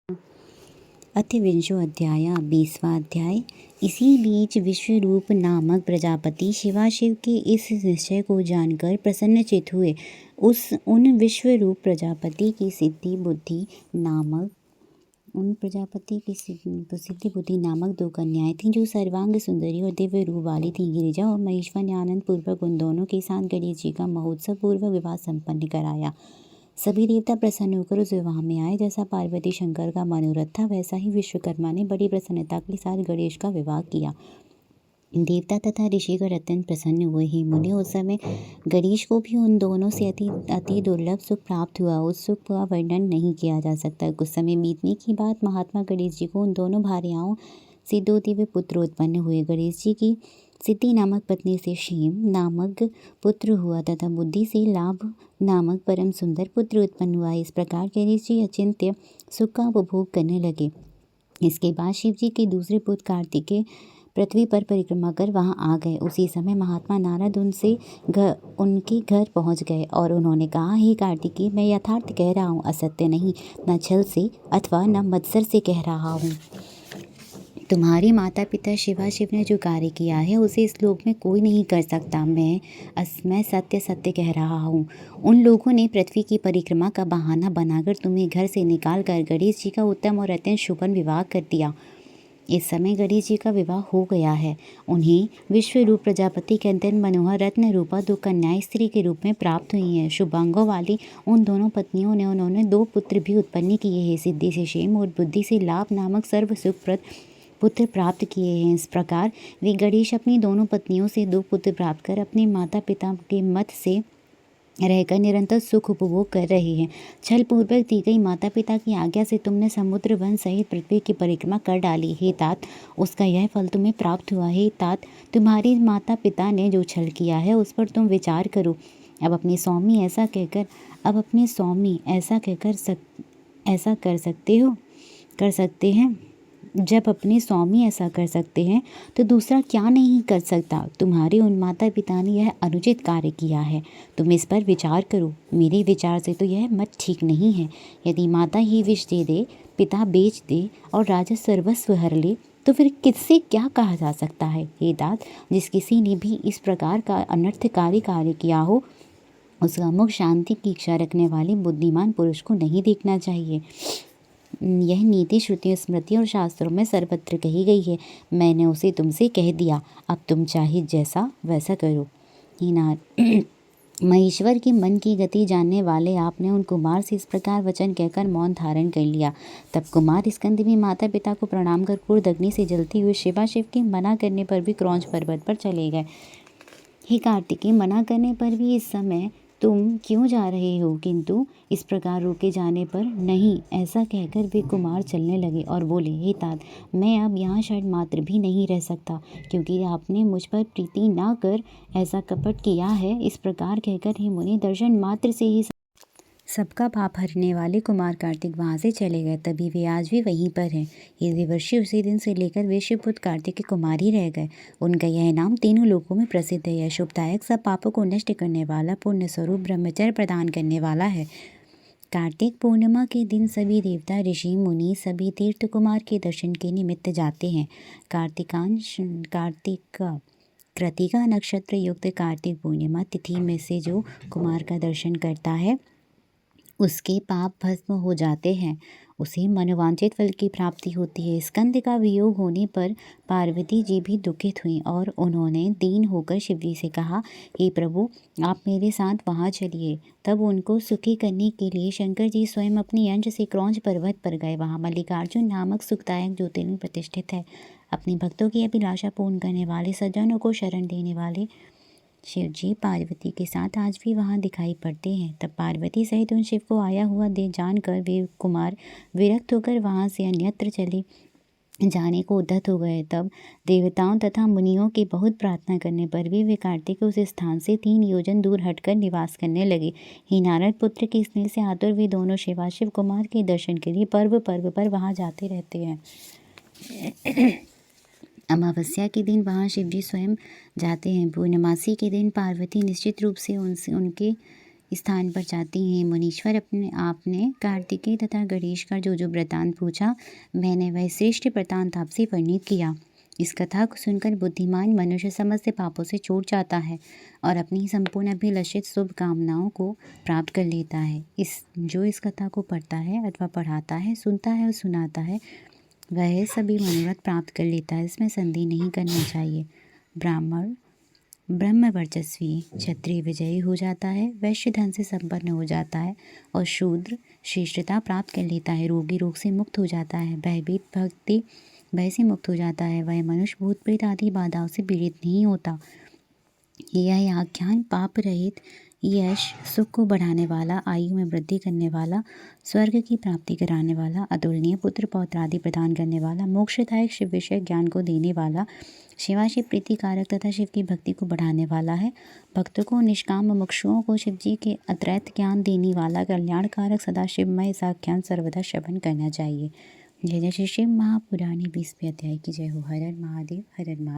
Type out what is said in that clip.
अथ अध्याय 20वां अध्याय। इसी बीच विश्वरूप नामक प्रजापति शिवाशिव के इस निश्चय को जानकर प्रसन्नचित्त हुए। उन विश्वरूप प्रजापति की सिद्धि बुद्धि नामक 2 कन्याएं थीं जो सर्वांग सुंदरी और दिव्य रूप वाली थीं। गिरिजा और महेश्वर ने आनंद पूर्वक उन दोनों के साथ गणेश जी का महोत्सव पूर्वक विवाह संपन्न कराया। सभी देवता प्रसन्न होकर उस विवाह में आए। जैसा पार्वती शंकर का मनोरथ था वैसा ही विश्वकर्मा ने बड़ी प्रसन्नता के साथ गणेश का विवाह किया। देवता तथा ऋषिगण अत्यंत प्रसन्न हुए। हे मुनि, उस समय गणेश को भी उन दोनों से अति दुर्लभ सुख प्राप्त हुआ। उस सुख का वर्णन नहीं किया जा सकता। कुछ समय बीतने की बात महात्मा गणेश जी को उन दोनों भार्याओं से 2 दिव्य पुत्र उत्पन्न हुए। गणेश जी की सिद्धि नामक पत्नी से क्षेम नामक पुत्र हुआ तथा बुद्धि से लाभ नामक परम सुंदर पुत्र उत्पन्न हुआ। इस प्रकार गणेश जी अचिंत्य सुख का उपभोग करने लगे। इसके बाद शिव जी के दूसरे पुत्र कार्तिकेय पृथ्वी पर परिक्रमा कर वहां आ गए। उसी समय महात्मा नारद उनके घर पहुंच गए और उन्होंने कहा, हे कार्तिकेय, मैं यथार्थ कह रहा हूँ, असत्य नहीं, न छल से अथवा न मत्सर से कह रहा हूँ। तुम्हारे माता पिता शिवाशिव ने जो कार्य किया है उसे इस लोक में कोई नहीं कर सकता। मैं सत्य सत्य कह रहा हूँ। उन लोगों ने पृथ्वी की परिक्रमा का बहाना बनाकर तुम्हें घर से निकाल कर गणेश जी का उत्तम और अत्यंत शुभन विवाह कर दिया। इस समय गणेश जी का विवाह हो गया है। उन्हें विश्वरूप प्रजापति के अत्यंत मनोहर रत्न रूपा 2 कन्याएं स्त्री के रूप में प्राप्त हुई हैं। शुभांगों वाली उन दोनों पत्नियों ने उन्होंने 2 पुत्र भी उत्पन्न किए हैं। सिद्धि से क्षेम और बुद्धि से लाभ नामक सर्व सुखप्रद पुत्र प्राप्त किए हैं। इस प्रकार वे गणेश अपनी दोनों पत्नियों से 2 पुत्र प्राप्त कर अपने माता पिता के मत से रहकर निरंतर सुख उपभोग कर रहे हैं। छल पूर्वक दी गई माता पिता की आज्ञा से तुमने समुद्र वन सहित पृथ्वी की परिक्रमा कर डाली। हे तात, उसका यह फल तुम्हें प्राप्त हुआ। हे तात, तुम्हारे माता पिता ने जो छल किया है उस पर तुम विचार करो। अब अपने स्वामी ऐसा कर सकते हैं। जब अपने स्वामी ऐसा कर सकते हैं तो दूसरा क्या नहीं कर सकता। तुम्हारे उन माता पिता ने यह अनुचित कार्य किया है। तुम इस पर विचार करो। मेरे विचार से तो यह मत ठीक नहीं है। यदि माता ही विष दे दे, पिता बेच दे और राजा सर्वस्व हर ले तो फिर किससे क्या कहा जा सकता है। हे तात, जिस किसी ने भी इस प्रकार का अनर्थकारी कार्य किया हो उसका मुख शांति की इच्छा रखने वाले बुद्धिमान पुरुष को नहीं देखना चाहिए। यह नीति श्रुतियों स्मृति और शास्त्रों में सर्वत्र कही गई है। मैंने उसे तुमसे कह दिया। अब तुम चाहे जैसा वैसा करो। महेश्वर के मन की गति जानने वाले आपने उन कुमार से इस प्रकार वचन कहकर मौन धारण कर लिया। तब कुमार स्कंद भी माता पिता को प्रणाम कर क्रोध अग्नि से जलती हुए शिवाशिव के मना करने पर भी क्रौंच पर्वत पर चले गए। हे कार्तिकेय, मना करने पर भी इस समय तुम क्यों जा रहे हो? किंतु इस प्रकार रोके जाने पर नहीं, ऐसा कहकर वे कुमार चलने लगे और बोले, हे तात, मैं अब यहाँ क्षण मात्र भी नहीं रह सकता, क्योंकि आपने मुझ पर प्रीति ना कर ऐसा कपट किया है। इस प्रकार कहकर हे मुनि, दर्शन मात्र से ही सबका पाप हरने वाले कुमार कार्तिक वहाँ से चले गए। तभी वे आज भी वहीं पर हैं। ये देवर्षि उसी दिन से लेकर विश्वपुत्र कार्तिक के कुमार ही रह गए। उनका यह नाम तीनों लोकों में प्रसिद्ध है। यह शुभदायक, सब पापों को नष्ट करने वाला, पुण्य स्वरूप ब्रह्मचर्य प्रदान करने वाला है। कार्तिक पूर्णिमा के दिन सभी देवता ऋषि मुनि सभी तीर्थ कुमार के दर्शन के निमित्त जाते हैं। कृतिका नक्षत्र युक्त कार्तिक पूर्णिमा तिथि में से जो कुमार का दर्शन करता है उसके पाप भस्म हो जाते हैं। उसे मनोवांछित फल की प्राप्ति होती है। स्कंद का वियोग होने पर पार्वती जी भी दुखित हुईं और उन्होंने दीन होकर शिव जी से कहा, हे प्रभु, आप मेरे साथ वहाँ चलिए। तब उनको सुखी करने के लिए शंकर जी स्वयं अपने अंश से क्रौंच पर्वत पर गए। वहाँ मल्लिकार्जुन नामक सुखदायक ज्योतिर्लिंग प्रतिष्ठित है। अपने भक्तों की अभिलाषा पूर्ण करने वाले, सज्जनों को शरण देने वाले शिव जी पार्वती के साथ आज भी वहाँ दिखाई पड़ते हैं। तब पार्वती सहित उन शिव को आया हुआ दे जानकर वे कुमार विरक्त होकर वहाँ से अन्यत्र चले जाने को उद्यत हो गए। तब देवताओं तथा मुनियों की बहुत प्रार्थना करने पर भी वे कार्तिक के उस स्थान से 3 योजन दूर हटकर निवास करने लगे। हे नारद पुत्र की स्नेह से आतुर वे दोनों शिवाशिव कुमार के दर्शन के लिए पर्व पर वहाँ जाते रहते हैं। अमावस्या के दिन वहाँ शिवजी स्वयं जाते हैं। पूर्णमासी के दिन पार्वती निश्चित रूप से उनके स्थान पर जाती हैं। मुनीश्वर अपने आप ने कार्तिकेय तथा गणेश का जो वृतांत पूछा, मैंने वह श्रेष्ठ वृतांत आपसे वर्णित किया। इस कथा को सुनकर बुद्धिमान मनुष्य समस्त पापों से छूट जाता है और अपनी संपूर्ण अभिलषित शुभ कामनाओं को प्राप्त कर लेता है। इस कथा को पढ़ता है अथवा पढ़ाता है, सुनता है और सुनाता है, वह सभी मनोरथ प्राप्त कर लेता है। इसमें संदेह नहीं करना चाहिए। ब्राह्मण ब्रह्म वर्चस्वी, क्षत्रिय विजयी हो जाता है, वैश्य धन से संपन्न हो जाता है और शूद्र श्रेष्ठता प्राप्त कर लेता है। रोगी रोग से मुक्त हो जाता है, भयभीत भक्ति भय से मुक्त हो जाता है। वह मनुष्य भूत प्रेत आदि बाधाओं से पीड़ित नहीं होता। यह आख्यान पाप रहित, यश सुख को बढ़ाने वाला, आयु में वृद्धि करने वाला, स्वर्ग की प्राप्ति कराने वाला, अतुलनीय पुत्र पौत्र आदि प्रदान करने वाला, मोक्षदायक शिव विषय ज्ञान को देने वाला, शिवाशिव प्रीतिकारक तथा शिव की भक्ति को बढ़ाने वाला है। भक्तों को, निष्काम मुमुक्षुओं को शिव जी के अत्रैत ज्ञान देने वाला, कल्याणकारक सदा शिवमय इस आख्यान सर्वदा श्रवण करना चाहिए। जय जय श्री शिव महापुराणी 20वें अध्याय की जय हो। हर हर महादेव, हर हर महादेव।